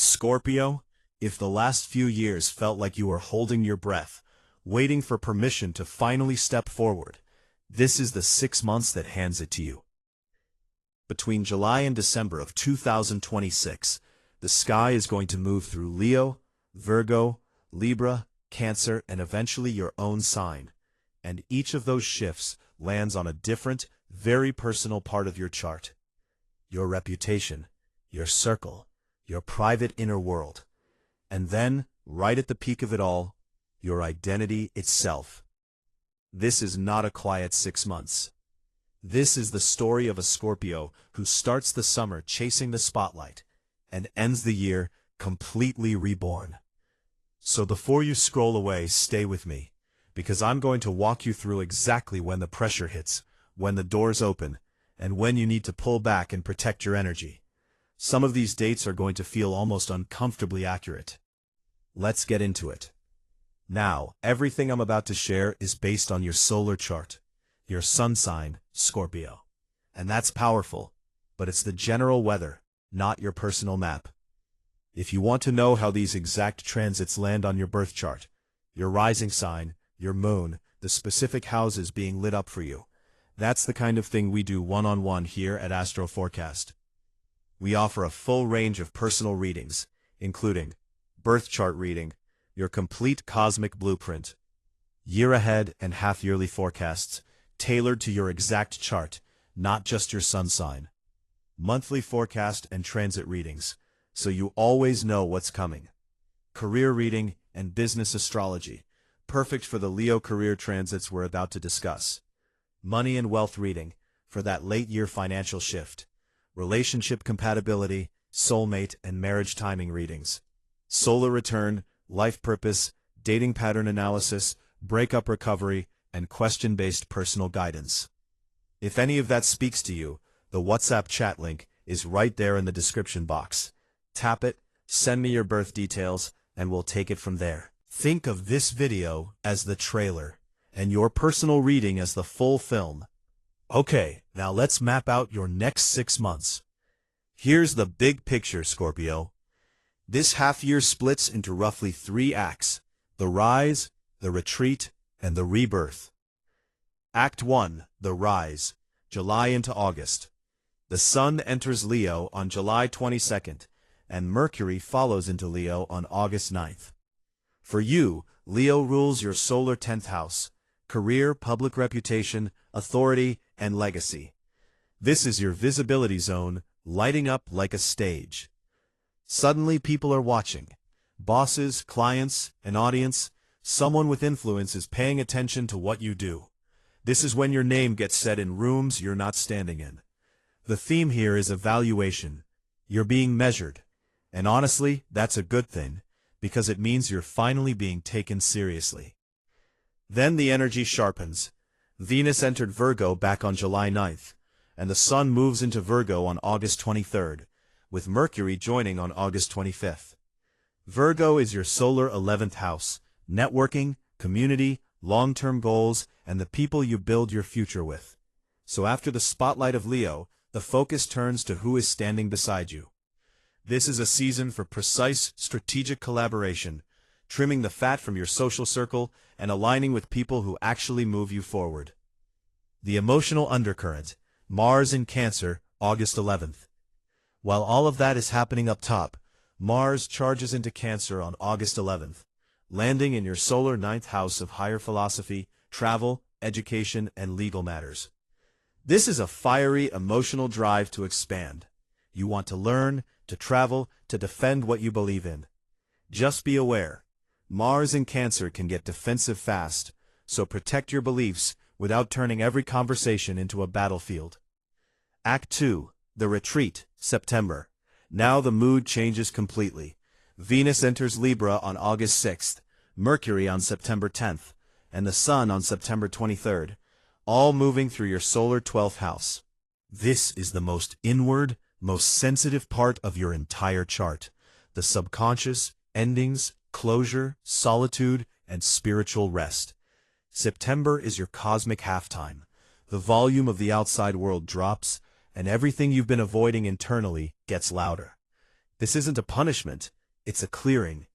Scorpio, if the last few years felt like you were holding your breath, waiting for permission to finally step forward, this is the 6 months that hands it to you. Between July and December of 2026, the sky is going to move through Leo, Virgo, Libra, Cancer, and eventually your own sign. And each of those shifts lands on a different, very personal part of your chart. Your reputation, your circle, your private inner world. And then, right at the peak of it all, your identity itself. This is not a quiet 6 months. This is the story of a Scorpio who starts the summer chasing the spotlight and ends the year completely reborn. So before you scroll away, stay with me, because I'm going to walk you through exactly when the pressure hits, when the doors open, and when you need to pull back and protect your energy. Some of these dates are going to feel almost uncomfortably accurate. Let's get into it. Now, everything I'm about to share is based on your solar chart, your sun sign, Scorpio. And that's powerful, but it's the general weather, not your personal map. If you want to know how these exact transits land on your birth chart, your rising sign, your moon, the specific houses being lit up for you, that's the kind of thing we do one-on-one here at Astro Forecast. We offer a full range of personal readings, including birth chart reading, your complete cosmic blueprint, year-ahead and half-yearly forecasts tailored to your exact chart, not just your sun sign, monthly forecast and transit readings, so you always know what's coming, career reading and business astrology, perfect for the Leo career transits we're about to discuss, money and wealth reading for that late-year financial shift, relationship compatibility, soulmate and marriage timing readings, solar return, life purpose, dating pattern analysis, breakup recovery, and question-based personal guidance. If any of that speaks to you, the WhatsApp chat link is right there in the description box. Tap it, send me your birth details, and we'll take it from there. Think of this video as the trailer, and your personal reading as the full film. Okay, now let's map out your next 6 months. Here's the big picture, Scorpio. This half-year splits into roughly 3 acts: the rise, the retreat, and the rebirth. Act 1, the rise, July into August. The Sun enters Leo on July 22nd, and Mercury follows into Leo on August 9th. For you, Leo rules your solar 10th house, career, public reputation, authority, and legacy. This is your visibility zone, lighting up like a stage. Suddenly people are watching. Bosses, clients, an audience, someone with influence is paying attention to what you do. This is when your name gets said in rooms you're not standing in. The theme here is evaluation. You're being measured. And honestly, that's a good thing, because it means you're finally being taken seriously. Then the energy sharpens. Venus entered Virgo back on July 9th, and the Sun moves into Virgo on August 23rd, with Mercury joining on August 25th. Virgo is your solar 11th house, networking, community, long-term goals, and the people you build your future with. So after the spotlight of Leo, the focus turns to who is standing beside you. This is a season for precise, strategic collaboration, trimming the fat from your social circle and aligning with people who actually move you forward. The emotional undercurrent, Mars in Cancer, August 11th. While all of that is happening up top, Mars charges into Cancer on August 11th, landing in your solar 9th house of higher philosophy, travel, education, and legal matters. This is a fiery, emotional drive to expand. You want to learn, to travel, to defend what you believe in. Just be aware, Mars in Cancer can get defensive fast, so protect your beliefs without turning every conversation into a battlefield. Act 2, the retreat, September. Now the mood changes completely. Venus enters Libra on August 6th, Mercury on September 10th, and the Sun on September 23rd, all moving through your solar 12th house. This is the most inward, most sensitive part of your entire chart. The subconscious, endings, closure, solitude, and spiritual rest. September is your cosmic halftime. The volume of the outside world drops, and everything you've been avoiding internally gets louder. This isn't a punishment, It's a clearing.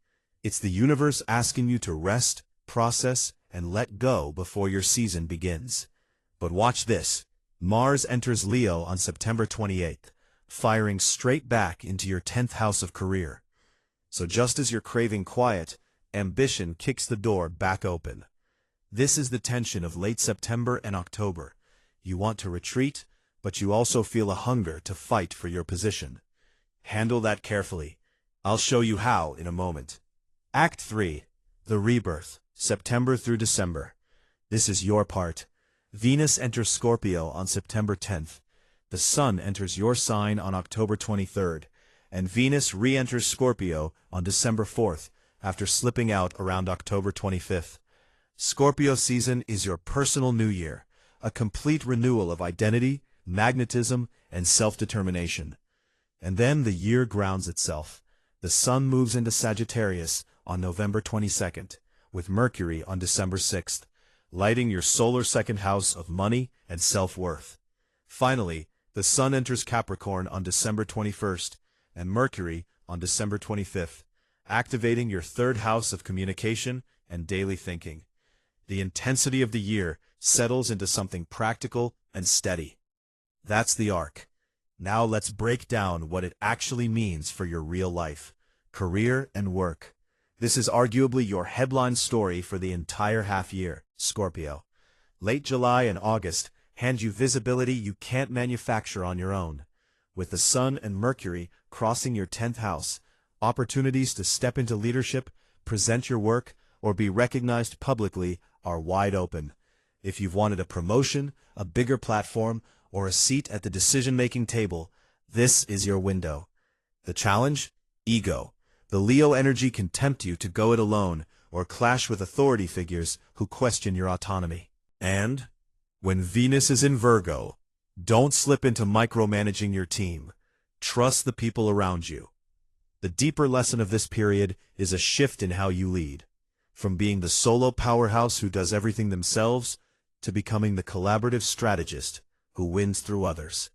It's the universe asking you to rest, process, and let go before your season begins. But watch this. Mars enters Leo on September 28th, firing straight back into your 10th house of career. So just as you're craving quiet, ambition kicks the door back open. This is the tension of late September and October. You want to retreat, but you also feel a hunger to fight for your position. Handle that carefully. I'll show you how in a moment. Act 3. The Rebirth, September through December. This is your part. Venus enters Scorpio on September 10th. The Sun enters your sign on October 23rd, and Venus re-enters Scorpio on December 4th, after slipping out around October 25th. Scorpio season is your personal new year, a complete renewal of identity, magnetism, and self-determination. And then the year grounds itself. The Sun moves into Sagittarius on November 22nd, with Mercury on December 6th, lighting your solar second house of money and self-worth. Finally, the Sun enters Capricorn on December 21st, and Mercury on December 25th, activating your third house of communication and daily thinking. The intensity of the year settles into something practical and steady. That's the arc. Now let's break down what it actually means for your real life, career, and work. This is arguably your headline story for the entire half year, Scorpio. Late July and August hand you visibility you can't manufacture on your own. With the Sun and Mercury crossing your 10th house, opportunities to step into leadership, present your work, or be recognized publicly are wide open. If you've wanted a promotion, a bigger platform, or a seat at the decision-making table, this is your window. The challenge? Ego. The Leo energy can tempt you to go it alone or clash with authority figures who question your autonomy. And when Venus is in Virgo, don't slip into micromanaging your team. Trust the people around you. The deeper lesson of this period is a shift in how you lead, from being the solo powerhouse who does everything themselves to becoming the collaborative strategist who wins through others.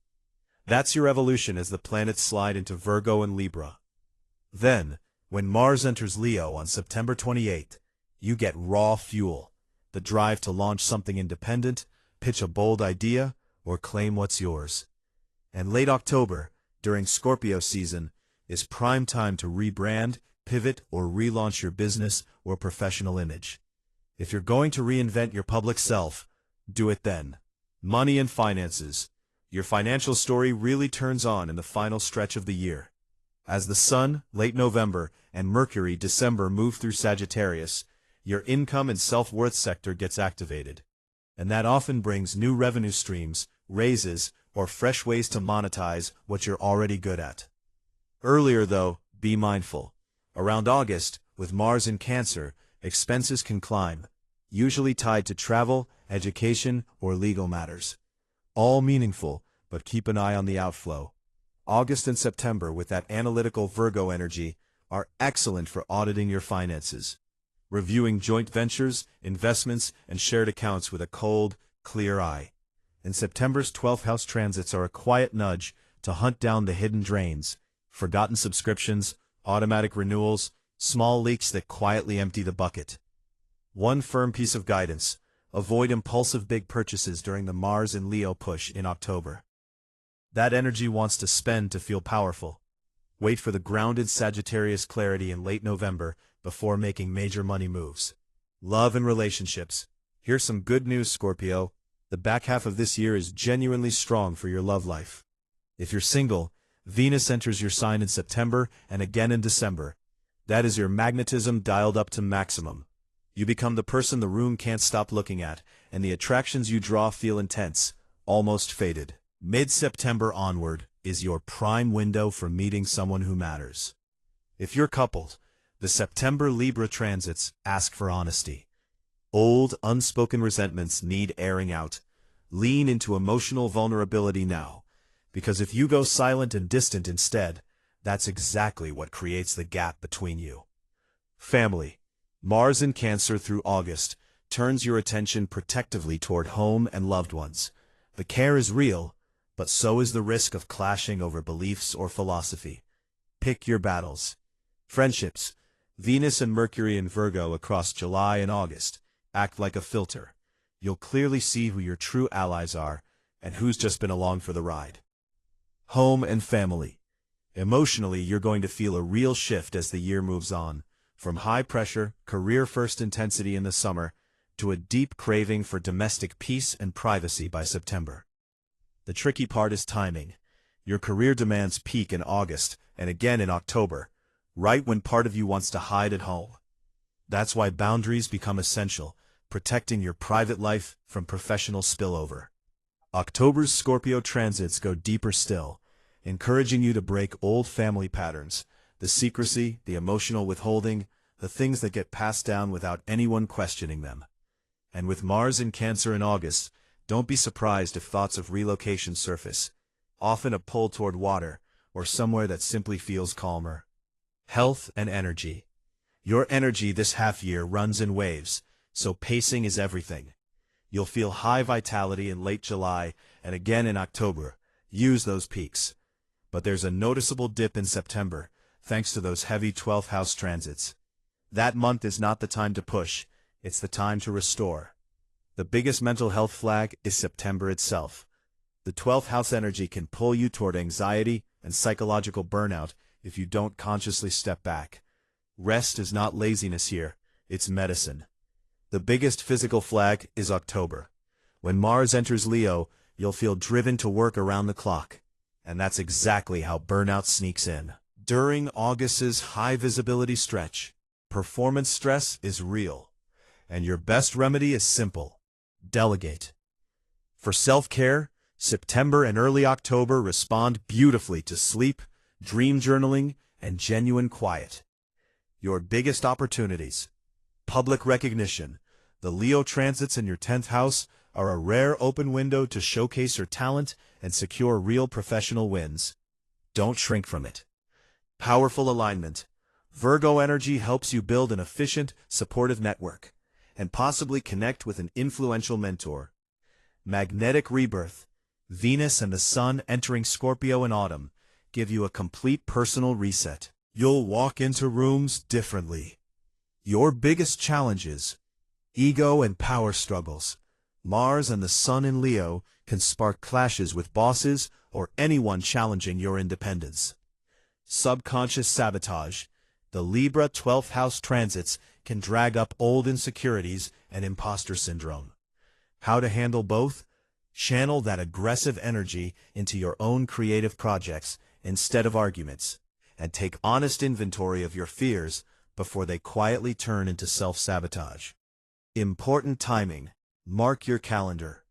That's your evolution as the planets slide into Virgo and Libra. Then, when Mars enters Leo on September 28th, you get raw fuel, the drive to launch something independent, pitch a bold idea, or claim what's yours. And late October, during Scorpio season, is prime time to rebrand, pivot, or relaunch your business or professional image. If you're going to reinvent your public self, do it then. Money and finances. Your financial story really turns on in the final stretch of the year. As the Sun, late November, and Mercury, December, move through Sagittarius, your income and self-worth sector gets activated. And that often brings new revenue streams, raises, or fresh ways to monetize what you're already good at. Earlier, though, be mindful. Around August, with Mars in Cancer, expenses can climb, usually tied to travel, education, or legal matters. All meaningful, but keep an eye on the outflow. August and September, with that analytical Virgo energy, are excellent for auditing your finances, reviewing joint ventures, investments, and shared accounts with a cold, clear eye. And September's 12th house transits are a quiet nudge to hunt down the hidden drains, forgotten subscriptions, automatic renewals, small leaks that quietly empty the bucket. One firm piece of guidance: avoid impulsive big purchases during the Mars and Leo push in October. That energy wants to spend to feel powerful. Wait for the grounded Sagittarius clarity in late November before making major money moves. Love and relationships. Here's some good news, Scorpio. The back half of this year is genuinely strong for your love life. If you're single, Venus enters your sign in September and again in December. That is your magnetism dialed up to maximum. You become the person the room can't stop looking at, and the attractions you draw feel intense, almost faded. Mid-September onward is your prime window for meeting someone who matters. If you're coupled, the September Libra transits ask for honesty. Old, unspoken resentments need airing out. Lean into emotional vulnerability now, because if you go silent and distant instead, that's exactly what creates the gap between you. Family. Mars in Cancer through August turns your attention protectively toward home and loved ones. The care is real, but so is the risk of clashing over beliefs or philosophy. Pick your battles. Friendships. Venus and Mercury in Virgo across July and August act like a filter. You'll clearly see who your true allies are and who's just been along for the ride. Home and family. Emotionally, you're going to feel a real shift as the year moves on, from high-pressure, career-first intensity in the summer to a deep craving for domestic peace and privacy by September. The tricky part is timing. Your career demands peak in August and again in October, right when part of you wants to hide at home. That's why boundaries become essential, protecting your private life from professional spillover. October's Scorpio transits go deeper still, encouraging you to break old family patterns, the secrecy, the emotional withholding, the things that get passed down without anyone questioning them. And with Mars in Cancer in August, don't be surprised if thoughts of relocation surface, often a pull toward water or somewhere that simply feels calmer. Health and energy. Your energy this half-year runs in waves, so pacing is everything. You'll feel high vitality in late July and again in October. Use those peaks. But there's a noticeable dip in September, thanks to those heavy 12th house transits. That month is not the time to push, it's the time to restore. The biggest mental health flag is September itself. The 12th house energy can pull you toward anxiety and psychological burnout if you don't consciously step back. Rest is not laziness here, it's medicine. The biggest physical flag is October. When Mars enters Leo, you'll feel driven to work around the clock. And that's exactly how burnout sneaks in. During August's high-visibility stretch, performance stress is real. And your best remedy is simple: delegate. For self-care, September and early October respond beautifully to sleep, dream journaling, and genuine quiet. Your biggest opportunities. Public recognition. The Leo transits in your 10th house are a rare open window to showcase your talent and secure real professional wins. Don't shrink from it. Powerful alignment. Virgo energy helps you build an efficient, supportive network, and possibly connect with an influential mentor. Magnetic rebirth. Venus and the Sun entering Scorpio in autumn give you a complete personal reset. You'll walk into rooms differently. Your biggest challenges: ego and power struggles. Mars and the Sun in Leo can spark clashes with bosses or anyone challenging your independence. Subconscious sabotage. The Libra 12th house transits can drag up old insecurities and imposter syndrome. How to handle both? Channel that aggressive energy into your own creative projects instead of arguments, and take honest inventory of your fears before they quietly turn into self-sabotage. Important timing. Mark your calendar.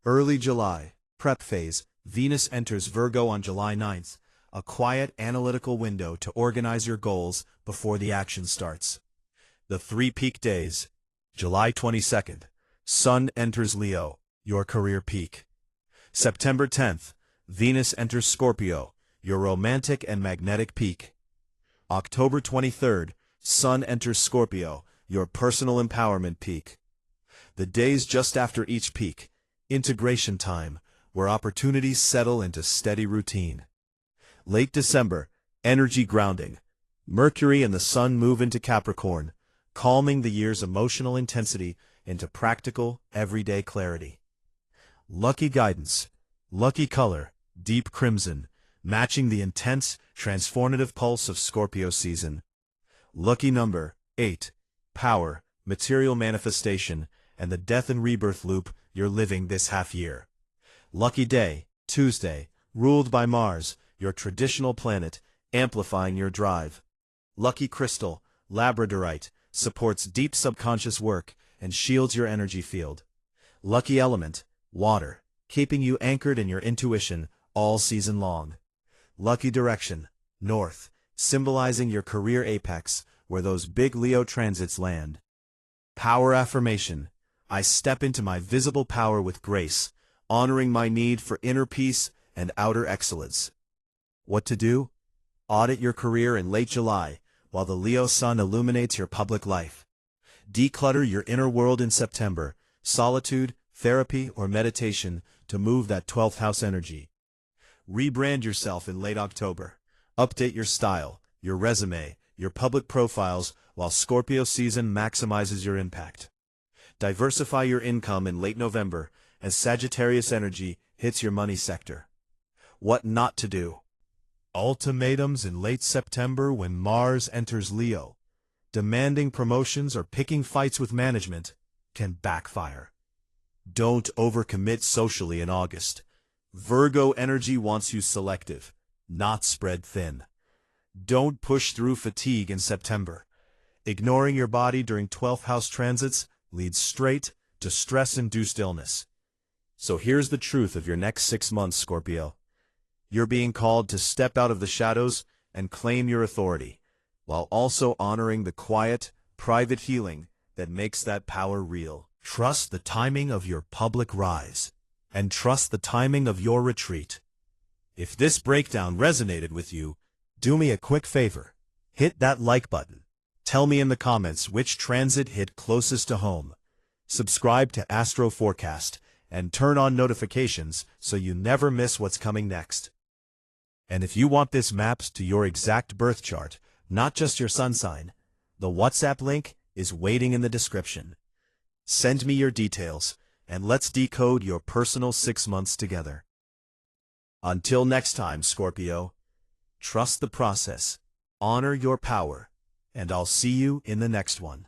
Early July, prep phase. Venus enters Virgo on July 9th, a quiet, analytical window to organize your goals before the action starts. The 3 peak days. July 22nd, Sun enters Leo, your career peak. September 10th, Venus enters Scorpio, your romantic and magnetic peak. October 23rd, Sun enters Scorpio, your personal empowerment peak. The days just after each peak, integration time, where opportunities settle into steady routine. Late December, energy grounding. Mercury and the Sun move into Capricorn, calming the year's emotional intensity into practical, everyday clarity. Lucky guidance. Lucky color, deep crimson, matching the intense, transformative pulse of Scorpio season. Lucky number, 8. Power, material manifestation, and the death and rebirth loop you're living this half-year. Lucky day, Tuesday, ruled by Mars, your traditional planet, amplifying your drive. Lucky crystal, labradorite, supports deep subconscious work and shields your energy field. Lucky element, water, keeping you anchored in your intuition all season long. Lucky direction, north, symbolizing your career apex, where those big Leo transits land. Power affirmation. I step into my visible power with grace, honoring my need for inner peace and outer excellence. What to do? Audit your career in late July, while the Leo Sun illuminates your public life. Declutter your inner world in September, solitude, therapy, or meditation to move that 12th house energy. Rebrand yourself in late October. Update your style, your resume, your public profiles, while Scorpio season maximizes your impact. Diversify your income in late November as Sagittarius energy hits your money sector. What not to do. Ultimatums in late September when Mars enters Leo. Demanding promotions or picking fights with management can backfire. Don't overcommit socially in August. Virgo energy wants you selective, not spread thin. Don't push through fatigue in September. Ignoring your body during 12th house transits leads straight to stress-induced illness. So here's the truth of your next 6 months, Scorpio. You're being called to step out of the shadows and claim your authority, while also honoring the quiet, private healing that makes that power real. Trust the timing of your public rise, and trust the timing of your retreat. If this breakdown resonated with you, do me a quick favor. Hit that like button. Tell me in the comments which transit hit closest to home. Subscribe to Astro Forecast and turn on notifications so you never miss what's coming next. And if you want this mapped to your exact birth chart, not just your sun sign, the WhatsApp link is waiting in the description. Send me your details, and let's decode your personal 6 months together. Until next time, Scorpio, trust the process, honor your power, and I'll see you in the next one.